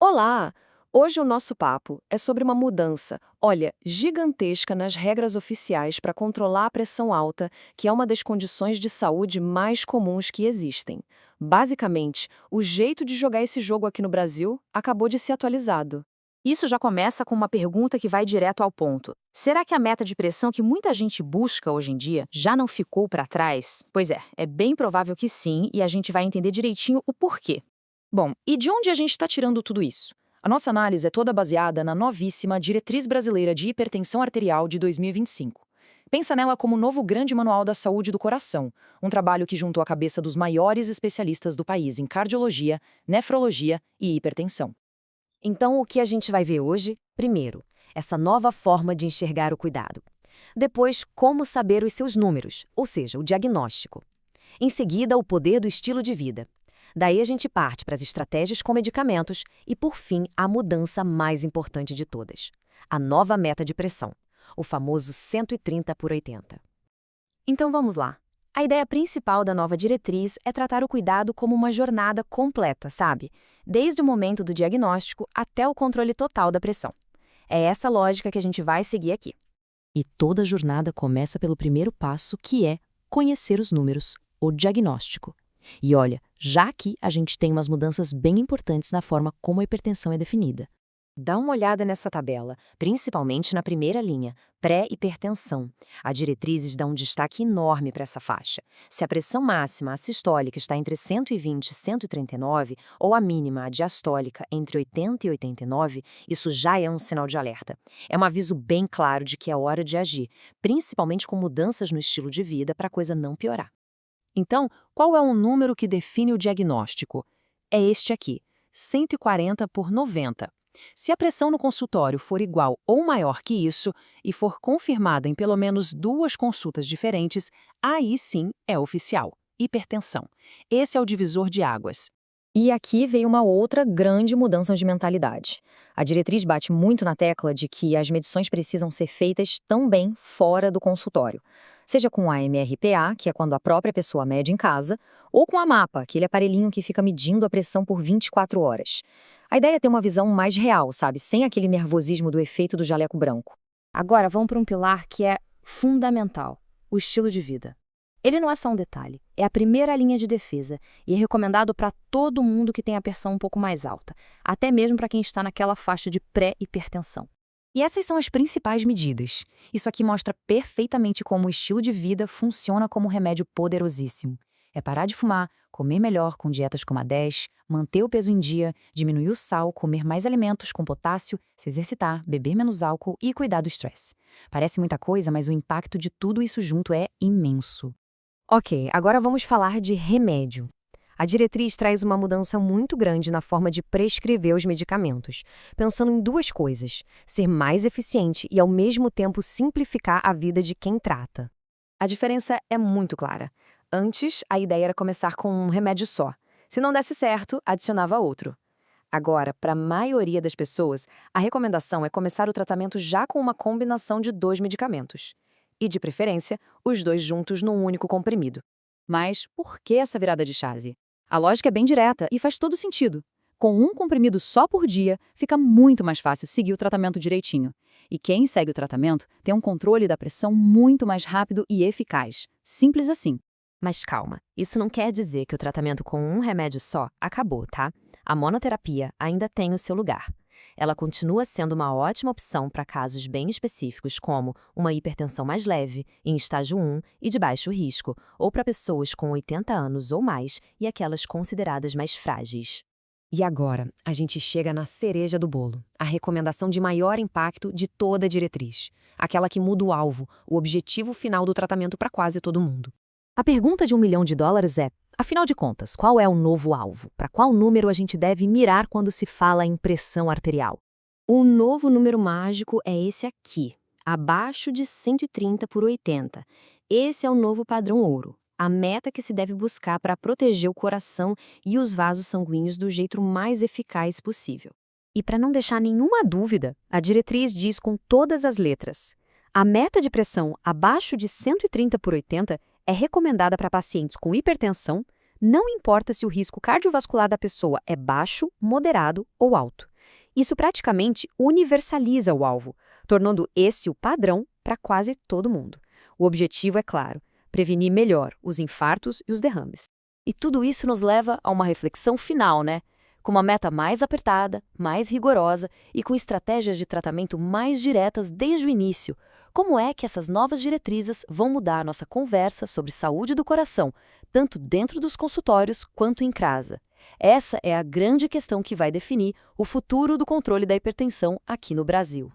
Olá! Hoje o nosso papo é sobre uma mudança, olha, gigantesca nas regras oficiais para controlar a pressão alta, que é uma das condições de saúde mais comuns que existem. Basicamente, o jeito de jogar esse jogo aqui no Brasil acabou de ser atualizado. Isso já começa com uma pergunta que vai direto ao ponto. Será que a meta de pressão que muita gente busca hoje em dia já não ficou para trás? Pois é bem provável que sim, e a gente vai entender direitinho o porquê. Bom, e de onde a gente está tirando tudo isso? A nossa análise é toda baseada na novíssima Diretriz Brasileira de Hipertensão Arterial de 2025. Pensa nela como o novo grande manual da saúde do coração, um trabalho que juntou a cabeça dos maiores especialistas do país em cardiologia, nefrologia e hipertensão. Então, o que a gente vai ver hoje? Primeiro, essa nova forma de enxergar o cuidado. Depois, como saber os seus números, ou seja, o diagnóstico. Em seguida, o poder do estilo de vida. Daí a gente parte para as estratégias com medicamentos e, por fim, a mudança mais importante de todas. A nova meta de pressão, o famoso 130 por 80. Então vamos lá. A ideia principal da nova diretriz é tratar o cuidado como uma jornada completa, sabe? Desde o momento do diagnóstico até o controle total da pressão. É essa lógica que a gente vai seguir aqui. E toda jornada começa pelo primeiro passo, que é conhecer os números, o diagnóstico. E olha, já aqui a gente tem umas mudanças bem importantes na forma como a hipertensão é definida. Dá uma olhada nessa tabela, principalmente na primeira linha, pré-hipertensão. A diretrizes dá um destaque enorme para essa faixa. Se a pressão máxima, a sistólica, está entre 120 e 139, ou a mínima, a diastólica, entre 80 e 89, isso já é um sinal de alerta. É um aviso bem claro de que é hora de agir, principalmente com mudanças no estilo de vida para a coisa não piorar. Então, qual é o número que define o diagnóstico? É este aqui, 140 por 90. Se a pressão no consultório for igual ou maior que isso e for confirmada em pelo menos 2 consultas diferentes, aí sim é oficial. Hipertensão. Esse é o divisor de águas. E aqui veio uma outra grande mudança de mentalidade. A diretriz bate muito na tecla de que as medições precisam ser feitas também fora do consultório. Seja com a MRPA, que é quando a própria pessoa mede em casa, ou com a MAPA, aquele aparelhinho que fica medindo a pressão por 24 horas. A ideia é ter uma visão mais real, sabe? Sem aquele nervosismo do efeito do jaleco branco. Agora vamos para um pilar que é fundamental: o estilo de vida. Ele não é só um detalhe, é a primeira linha de defesa e é recomendado para todo mundo que tem a pressão um pouco mais alta, até mesmo para quem está naquela faixa de pré-hipertensão. E essas são as principais medidas. Isso aqui mostra perfeitamente como o estilo de vida funciona como um remédio poderosíssimo. É parar de fumar, comer melhor com dietas como a 10, manter o peso em dia, diminuir o sal, comer mais alimentos com potássio, se exercitar, beber menos álcool e cuidar do estresse. Parece muita coisa, mas o impacto de tudo isso junto é imenso. Ok, agora vamos falar de remédio. A diretriz traz uma mudança muito grande na forma de prescrever os medicamentos, pensando em duas coisas: ser mais eficiente e, ao mesmo tempo, simplificar a vida de quem trata. A diferença é muito clara. Antes, a ideia era começar com um remédio só. Se não desse certo, adicionava outro. Agora, para a maioria das pessoas, a recomendação é começar o tratamento já com uma combinação de 2 medicamentos. E, de preferência, os 2 juntos num único comprimido. Mas por que essa virada de chave? A lógica é bem direta e faz todo sentido. Com um comprimido só por dia, fica muito mais fácil seguir o tratamento direitinho. E quem segue o tratamento tem um controle da pressão muito mais rápido e eficaz. Simples assim. Mas calma, isso não quer dizer que o tratamento com um remédio só acabou, tá? A monoterapia ainda tem o seu lugar. Ela continua sendo uma ótima opção para casos bem específicos, como uma hipertensão mais leve, em estágio 1 e de baixo risco, ou para pessoas com 80 anos ou mais e aquelas consideradas mais frágeis. E agora, a gente chega na cereja do bolo, a recomendação de maior impacto de toda a diretriz. Aquela que muda o alvo, o objetivo final do tratamento para quase todo mundo. A pergunta de $1 milhão é, afinal de contas, qual é o novo alvo? Para qual número a gente deve mirar quando se fala em pressão arterial? O novo número mágico é esse aqui, abaixo de 130 por 80. Esse é o novo padrão ouro, a meta que se deve buscar para proteger o coração e os vasos sanguíneos do jeito mais eficaz possível. E para não deixar nenhuma dúvida, a diretriz diz com todas as letras: a meta de pressão abaixo de 130 por 80 é recomendada para pacientes com hipertensão, Não importa se o risco cardiovascular da pessoa é baixo, moderado ou alto. Isso praticamente universaliza o alvo, tornando esse o padrão para quase todo mundo. O objetivo é claro: prevenir melhor os infartos e os derrames. E tudo isso nos leva a uma reflexão final, né? Com uma meta mais apertada, mais rigorosa e com estratégias de tratamento mais diretas desde o início. Como é que essas novas diretrizes vão mudar a nossa conversa sobre saúde do coração, tanto dentro dos consultórios quanto em casa? Essa é a grande questão que vai definir o futuro do controle da hipertensão aqui no Brasil.